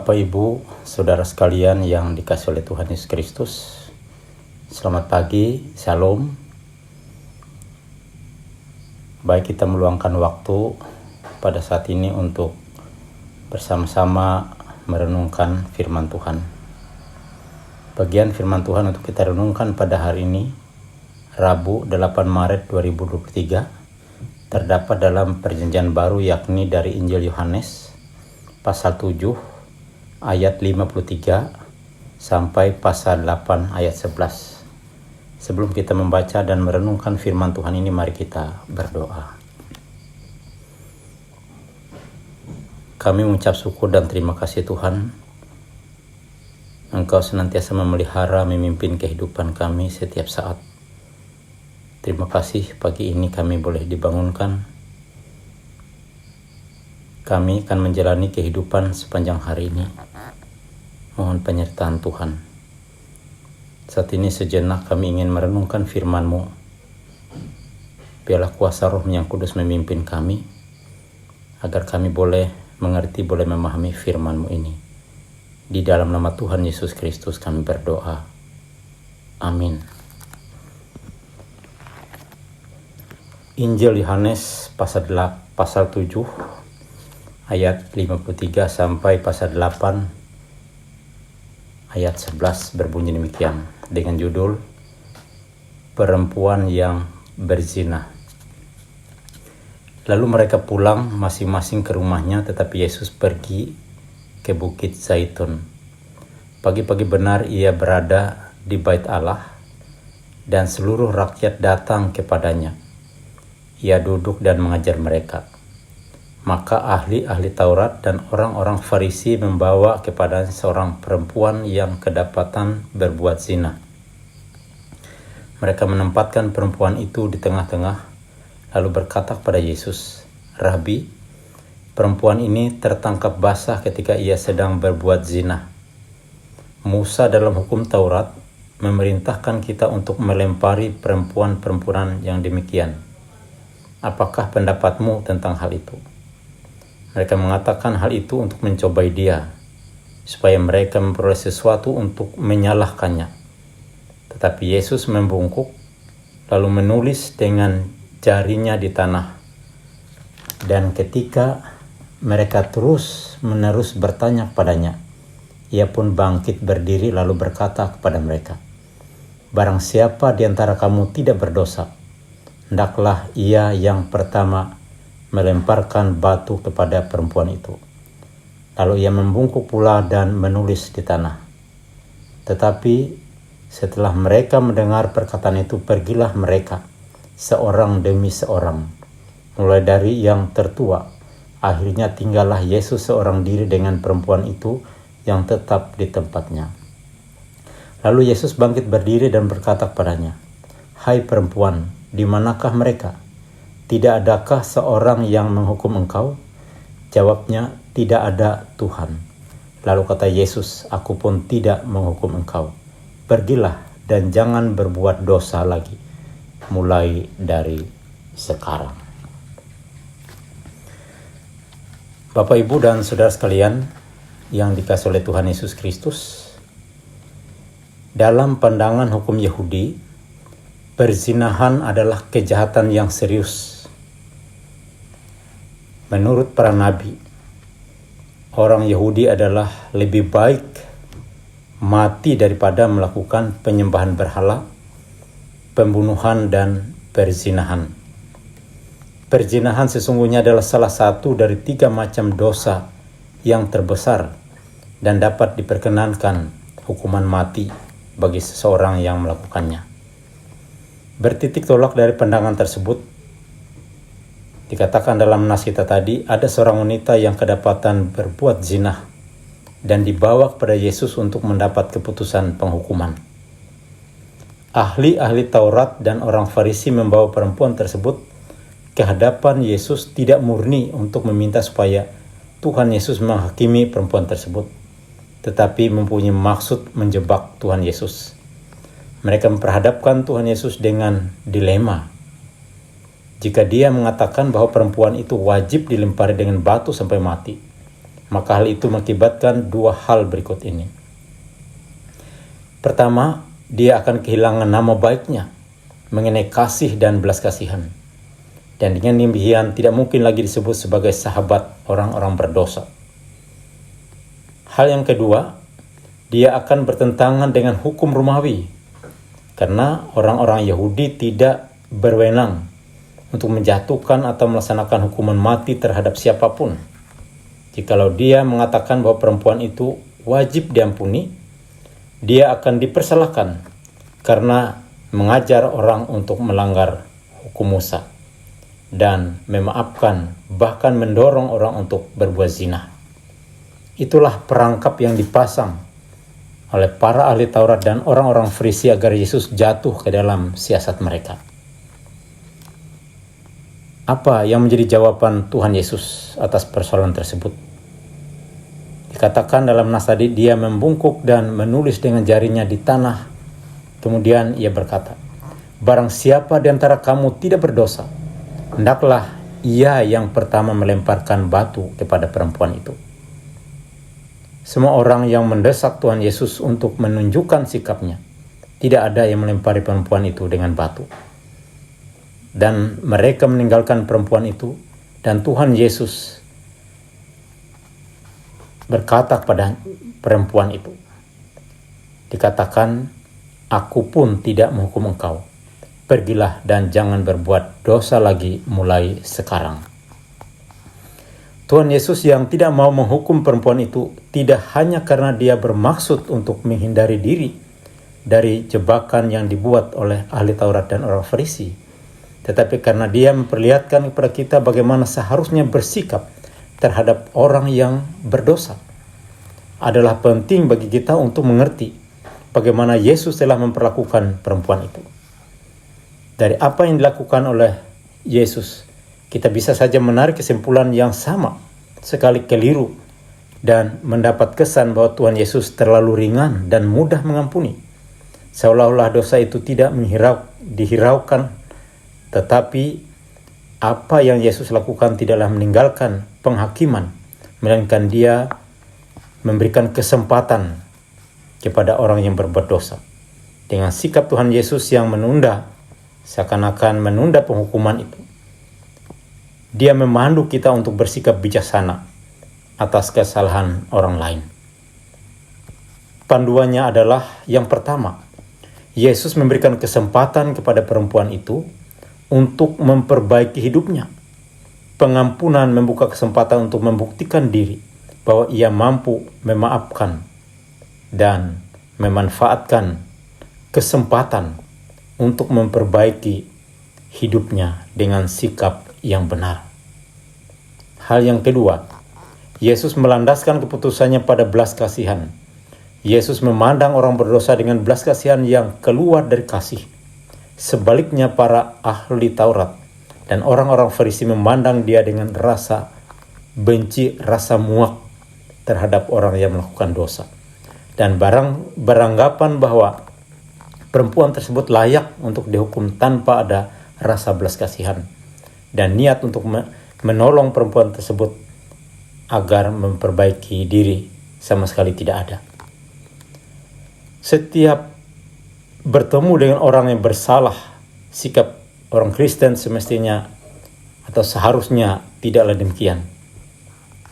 Bapak, Ibu, Saudara sekalian yang dikasihi oleh Tuhan Yesus Kristus, selamat pagi, Shalom. Baik, kita meluangkan waktu pada saat ini untuk bersama-sama merenungkan firman Tuhan. Bagian firman Tuhan untuk kita renungkan pada hari ini, Rabu 8 Maret 2023, terdapat dalam Perjanjian Baru, yakni dari Injil Yohanes pasal 7 ayat 53 sampai pasal 8 ayat 11. Sebelum kita membaca dan merenungkan firman Tuhan ini, mari kita berdoa. Kami mengucap syukur dan terima kasih Tuhan, Engkau senantiasa memelihara, memimpin kehidupan kami setiap saat. Terima kasih pagi ini kami boleh dibangunkan. Kami akan menjalani kehidupan sepanjang hari ini. Mohon penyertaan Tuhan. Saat ini sejenak kami ingin merenungkan firman-Mu. Biarlah kuasa Roh yang Kudus memimpin kami, agar kami boleh mengerti, boleh memahami firman-Mu ini. Di dalam nama Tuhan Yesus Kristus kami berdoa. Amin. Injil Yohanes pasal 7 ayat 53 sampai pasal 8 ayat 11 berbunyi demikian, dengan judul Perempuan yang Berzina. Lalu mereka pulang masing-masing ke rumahnya, tetapi Yesus pergi ke Bukit Zaitun. Pagi-pagi benar ia berada di Bait Allah, dan seluruh rakyat datang kepadanya. Ia duduk dan mengajar mereka. Maka ahli-ahli Taurat dan orang-orang Farisi membawa kepada seorang perempuan yang kedapatan berbuat zina. Mereka menempatkan perempuan itu di tengah-tengah, lalu berkata kepada Yesus, "Rabi, perempuan ini tertangkap basah ketika ia sedang berbuat zina. Musa dalam hukum Taurat memerintahkan kita untuk melempari perempuan-perempuan yang demikian. Apakah pendapatmu tentang hal itu?" Mereka mengatakan hal itu untuk mencobai dia, supaya mereka memperoleh sesuatu untuk menyalahkannya. Tetapi Yesus membungkuk, lalu menulis dengan jarinya di tanah. Dan ketika mereka terus-menerus bertanya kepadanya, ia pun bangkit berdiri lalu berkata kepada mereka, "Barang siapa di antara kamu tidak berdosa, hendaklah ia yang pertama melemparkan batu kepada perempuan itu." Lalu ia membungkuk pula dan menulis di tanah. Tetapi setelah mereka mendengar perkataan itu, pergilah mereka seorang demi seorang, mulai dari yang tertua. Akhirnya tinggallah Yesus seorang diri dengan perempuan itu yang tetap di tempatnya. Lalu Yesus bangkit berdiri dan berkata kepadanya, "Hai perempuan, di manakah mereka? Tidak adakah seorang yang menghukum engkau?" Jawabnya, "Tidak ada, Tuhan." Lalu kata Yesus, "Aku pun tidak menghukum engkau. Pergilah dan jangan berbuat dosa lagi, mulai dari sekarang." Bapak, Ibu, dan Saudara sekalian yang dikasihi oleh Tuhan Yesus Kristus, dalam pandangan hukum Yahudi, perzinahan adalah kejahatan yang serius. Menurut para nabi, orang Yahudi adalah lebih baik mati daripada melakukan penyembahan berhala, pembunuhan, dan perzinahan. Perzinahan sesungguhnya adalah salah satu dari 3 macam dosa yang terbesar dan dapat diperkenankan hukuman mati bagi seseorang yang melakukannya. Bertitik tolak dari pandangan tersebut, dikatakan dalam nas kita tadi, ada seorang wanita yang kedapatan berbuat zina dan dibawa kepada Yesus untuk mendapat keputusan penghukuman. Ahli-ahli Taurat dan orang Farisi membawa perempuan tersebut ke hadapan Yesus tidak murni untuk meminta supaya Tuhan Yesus menghakimi perempuan tersebut, tetapi mempunyai maksud menjebak Tuhan Yesus. Mereka memperhadapkan Tuhan Yesus dengan dilema. Jika dia mengatakan bahwa perempuan itu wajib dilempari dengan batu sampai mati, Maka hal itu mengakibatkan dua hal berikut ini. Pertama, dia akan kehilangan nama baiknya mengenai kasih dan belas kasihan. Dan dengan demikian tidak mungkin lagi disebut sebagai sahabat orang-orang berdosa. Hal yang kedua, dia akan bertentangan dengan hukum Romawi. Karena orang-orang Yahudi tidak berwenang untuk menjatuhkan atau melaksanakan hukuman mati terhadap siapapun. Jikalau dia mengatakan bahwa perempuan itu wajib diampuni, dia akan dipersalahkan karena mengajar orang untuk melanggar hukum Musa dan memaafkan, bahkan mendorong orang untuk berbuat zina. Itulah perangkap yang dipasang oleh para ahli Taurat dan orang-orang Farisi agar Yesus jatuh ke dalam siasat mereka. Apa yang menjadi jawaban Tuhan Yesus atas persoalan tersebut? Dikatakan dalam nas tadi, dia membungkuk dan menulis dengan jarinya di tanah. Kemudian ia berkata, "Barang siapa di antara kamu tidak berdosa, hendaklah ia yang pertama melemparkan batu kepada perempuan itu." Semua orang yang mendesak Tuhan Yesus untuk menunjukkan sikapnya, tidak ada yang melempari perempuan itu dengan batu. Dan mereka meninggalkan perempuan itu, dan Tuhan Yesus berkata kepada perempuan itu, dikatakan, "Aku pun tidak menghukum engkau. Pergilah dan jangan berbuat dosa lagi mulai sekarang." Tuhan Yesus yang tidak mau menghukum perempuan itu tidak hanya karena dia bermaksud untuk menghindari diri dari jebakan yang dibuat oleh ahli Taurat dan orang Farisi, tetapi karena dia memperlihatkan kepada kita bagaimana seharusnya bersikap terhadap orang yang berdosa. Adalah penting bagi kita untuk mengerti bagaimana Yesus telah memperlakukan perempuan itu. Dari apa yang dilakukan oleh Yesus, kita bisa saja menarik kesimpulan yang sama sekali keliru dan mendapat kesan bahwa Tuhan Yesus terlalu ringan dan mudah mengampuni. Seolah-olah dosa itu tidak dihiraukan, tetapi apa yang Yesus lakukan tidaklah meninggalkan penghakiman, melainkan dia memberikan kesempatan kepada orang yang berbuat dosa. Dengan sikap Tuhan Yesus yang menunda, seakan-akan menunda penghukuman itu, dia memandu kita untuk bersikap bijaksana atas kesalahan orang lain. Panduannya adalah yang pertama, Yesus memberikan kesempatan kepada perempuan itu untuk memperbaiki hidupnya. Pengampunan membuka kesempatan untuk membuktikan diri bahwa ia mampu memaafkan dan memanfaatkan kesempatan untuk memperbaiki hidupnya dengan sikap yang benar. Hal yang kedua, Yesus melandaskan keputusannya pada belas kasihan. Yesus memandang orang berdosa dengan belas kasihan yang keluar dari kasih. Sebaliknya para ahli Taurat dan orang-orang Farisi memandang dia dengan rasa benci, rasa muak terhadap orang yang melakukan dosa. Dan beranggapan bahwa perempuan tersebut layak untuk dihukum tanpa ada rasa belas kasihan. Dan niat untuk menolong perempuan tersebut agar memperbaiki diri sama sekali tidak ada. Setiap bertemu dengan orang yang bersalah, sikap orang Kristen semestinya atau seharusnya tidaklah demikian.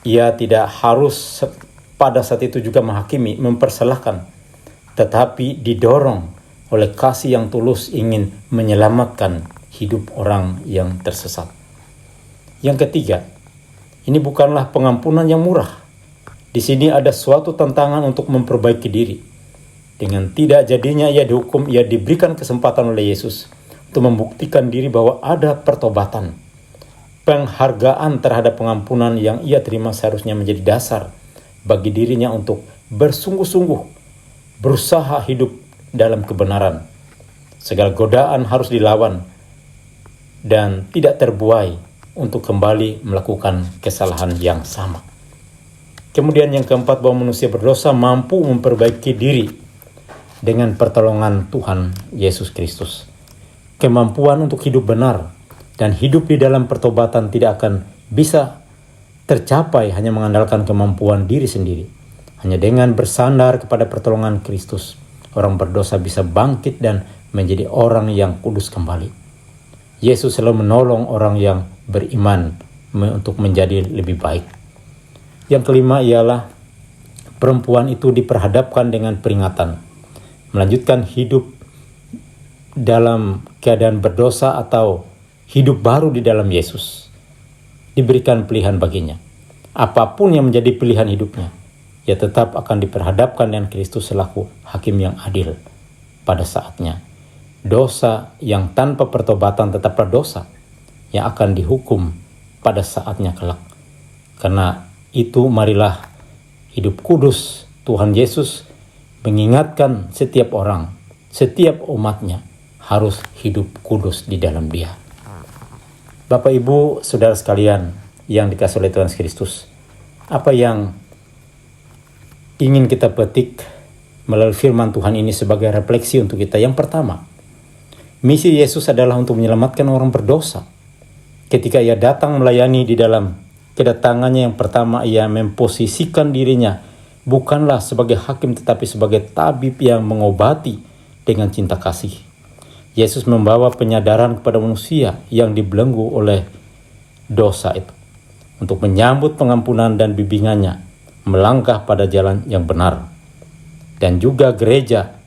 Ia tidak harus pada saat itu juga menghakimi, mempersalahkan, tetapi didorong oleh kasih yang tulus ingin menyelamatkan hidup orang yang tersesat. Yang ketiga, ini bukanlah pengampunan yang murah. Di sini ada suatu tantangan untuk memperbaiki diri. Dengan tidak jadinya ia dihukum, ia diberikan kesempatan oleh Yesus untuk membuktikan diri bahwa ada pertobatan. Penghargaan terhadap pengampunan yang ia terima seharusnya menjadi dasar bagi dirinya untuk bersungguh-sungguh berusaha hidup dalam kebenaran. Segala godaan harus dilawan dan tidak terbuai untuk kembali melakukan kesalahan yang sama. Kemudian yang keempat, bahwa manusia berdosa mampu memperbaiki diri dengan pertolongan Tuhan Yesus Kristus. Kemampuan untuk hidup benar dan hidup di dalam pertobatan tidak akan bisa tercapai hanya mengandalkan kemampuan diri sendiri. Hanya dengan bersandar kepada pertolongan Kristus, orang berdosa bisa bangkit dan menjadi orang yang kudus kembali. Yesus selalu menolong orang yang beriman untuk menjadi lebih baik. Yang kelima ialah perempuan itu diperhadapkan dengan peringatan, melanjutkan hidup dalam keadaan berdosa atau hidup baru di dalam Yesus. Diberikan pilihan baginya. Apapun yang menjadi pilihan hidupnya, ia tetap akan diperhadapkan dengan Kristus selaku hakim yang adil pada saatnya. Dosa yang tanpa pertobatan tetaplah dosa yang akan dihukum pada saatnya kelak. Karena itu marilah hidup kudus Tuhan Yesus mengingatkan setiap orang, setiap umatnya harus hidup kudus di dalam Dia. Bapak, Ibu, Saudara sekalian yang dikasihi oleh Tuhan Kristus, apa yang ingin kita petik melalui firman Tuhan ini sebagai refleksi untuk kita? Yang pertama, misi Yesus adalah untuk menyelamatkan orang berdosa. Ketika ia datang melayani, di dalam kedatangannya yang pertama ia memposisikan dirinya bukanlah sebagai hakim tetapi sebagai tabib yang mengobati dengan cinta kasih. Yesus membawa penyadaran kepada manusia yang dibelenggu oleh dosa itu untuk menyambut pengampunan dan bimbingannya melangkah pada jalan yang benar. Dan juga gereja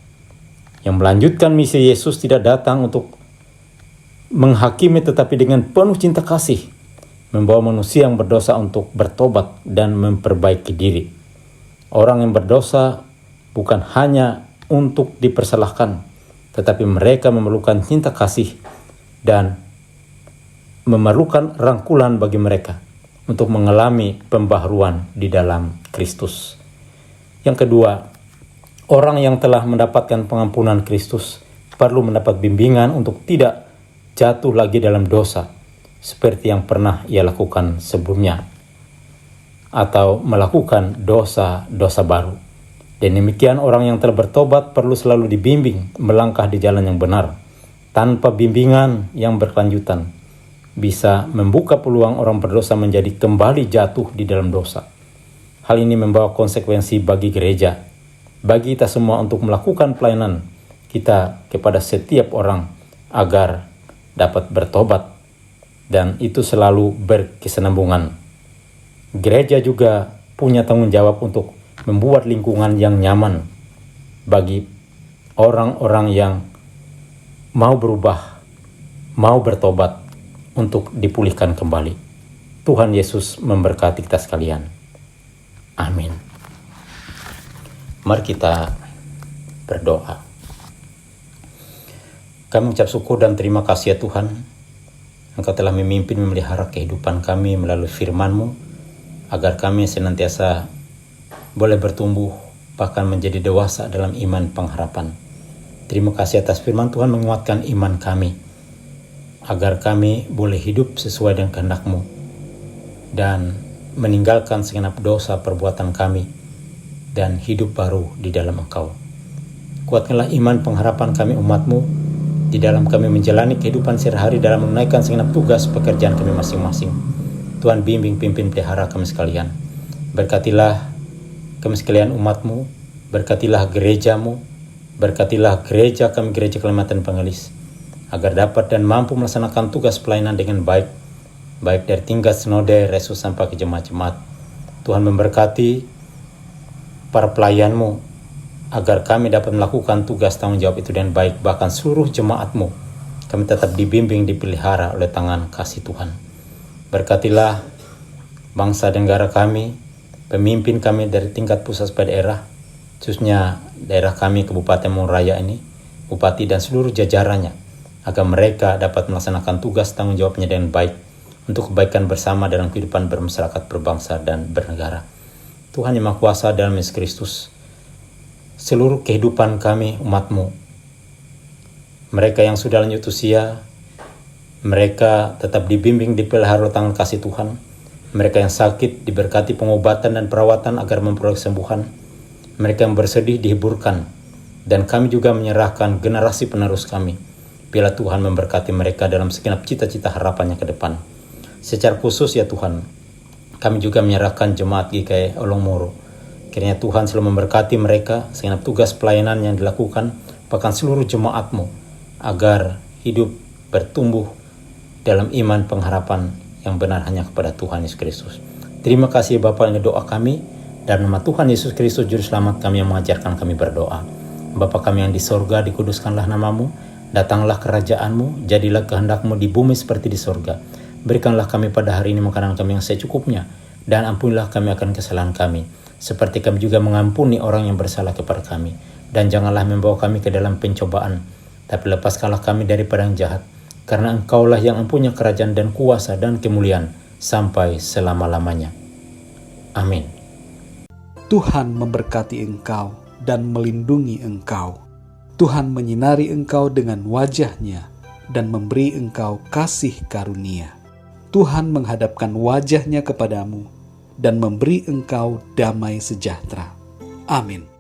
yang melanjutkan misi Yesus tidak datang untuk menghakimi tetapi dengan penuh cinta kasih membawa manusia yang berdosa untuk bertobat dan memperbaiki diri. Orang yang berdosa bukan hanya untuk dipersalahkan, tetapi mereka memerlukan cinta kasih dan memerlukan rangkulan bagi mereka untuk mengalami pembaharuan di dalam Kristus. Yang kedua, orang yang telah mendapatkan pengampunan Kristus perlu mendapat bimbingan untuk tidak jatuh lagi dalam dosa seperti yang pernah ia lakukan sebelumnya, atau melakukan dosa-dosa baru. Dan demikian orang yang telah bertobat perlu selalu dibimbing melangkah di jalan yang benar. Tanpa bimbingan yang berkelanjutan bisa membuka peluang orang berdosa menjadi kembali jatuh di dalam dosa. Hal ini membawa konsekuensi bagi gereja, bagi kita semua untuk melakukan pelayanan kita kepada setiap orang agar dapat bertobat, dan itu selalu berkesinambungan. Gereja juga punya tanggung jawab untuk membuat lingkungan yang nyaman bagi orang-orang yang mau berubah, mau bertobat untuk dipulihkan kembali. Tuhan Yesus memberkati kita sekalian. Amin. Mari kita berdoa. Kami mengucap syukur dan terima kasih ya Tuhan, Engkau telah memimpin memelihara kehidupan kami melalui firman-Mu, agar kami senantiasa boleh bertumbuh bahkan menjadi dewasa dalam iman pengharapan. Terima kasih atas firman Tuhan menguatkan iman kami, agar kami boleh hidup sesuai dengan kehendak-Mu dan meninggalkan segenap dosa perbuatan kami dan hidup baru di dalam Engkau. Kuatkanlah iman pengharapan kami umat-Mu di dalam kami menjalani kehidupan sehari-hari dalam menunaikan segenap tugas pekerjaan kami masing-masing. Tuhan bimbing, pimpin, pelihara kami sekalian. Berkatilah kami sekalian umat-Mu, berkatilah gereja-Mu, berkatilah gereja kami, Gereja Keselamatan Pengelis, agar dapat dan mampu melaksanakan tugas pelayanan dengan baik dari tingkat sinode, resus sampai ke jemaat-jemaat. Tuhan memberkati para pelayan-Mu, agar kami dapat melakukan tugas tanggung jawab itu dengan baik, bahkan seluruh jemaat-Mu, kami tetap dibimbing, dipelihara oleh tangan kasih Tuhan. Berkatilah bangsa dan negara kami, pemimpin kami dari tingkat pusat sampai daerah, khususnya daerah kami Kabupaten Mongraya ini, Bupati dan seluruh jajarannya, agar mereka dapat melaksanakan tugas tanggung jawabnya dengan baik untuk kebaikan bersama dalam kehidupan bermasyarakat, berbangsa dan bernegara. Tuhan Yang Maha Kuasa dalam Yesus Kristus, seluruh kehidupan kami umat-Mu, mereka yang sudah lanjut usia, mereka tetap dibimbing, dipelihara oleh tangan kasih Tuhan. Mereka yang sakit diberkati pengobatan dan perawatan agar memperoleh kesembuhan. Mereka yang bersedih dihiburkan. Dan kami juga menyerahkan generasi penerus kami. Biarlah Tuhan memberkati mereka dalam segenap cita-cita harapannya ke depan. Secara khusus ya Tuhan, Kami juga menyerahkan jemaat GKI Olong Moro. Kiranya Tuhan selalu memberkati mereka sehingga tugas pelayanan yang dilakukan bahkan seluruh jemaat-Mu agar hidup bertumbuh dalam iman pengharapan yang benar hanya kepada Tuhan Yesus Kristus. Terima kasih Bapa, ini doa kami dalam nama Tuhan Yesus Kristus Juru Selamat kami yang mengajarkan kami berdoa. Bapa kami yang di sorga, dikuduskanlah namamu, datanglah kerajaan-Mu, jadilah kehendak-Mu di bumi seperti di sorga. Berikanlah kami pada hari ini makanan kami yang secukupnya, dan ampunilah kami akan kesalahan kami, seperti kami juga mengampuni orang yang bersalah kepada kami. Dan janganlah membawa kami ke dalam pencobaan, tapi lepaskanlah kami daripada yang jahat, karena Engkaulah yang mempunyai kerajaan dan kuasa dan kemuliaan sampai selama-lamanya. Amin. Tuhan memberkati engkau dan melindungi engkau. Tuhan menyinari engkau dengan wajah-Nya dan memberi engkau kasih karunia. Tuhan menghadapkan wajah-Nya kepadamu dan memberi engkau damai sejahtera. Amin.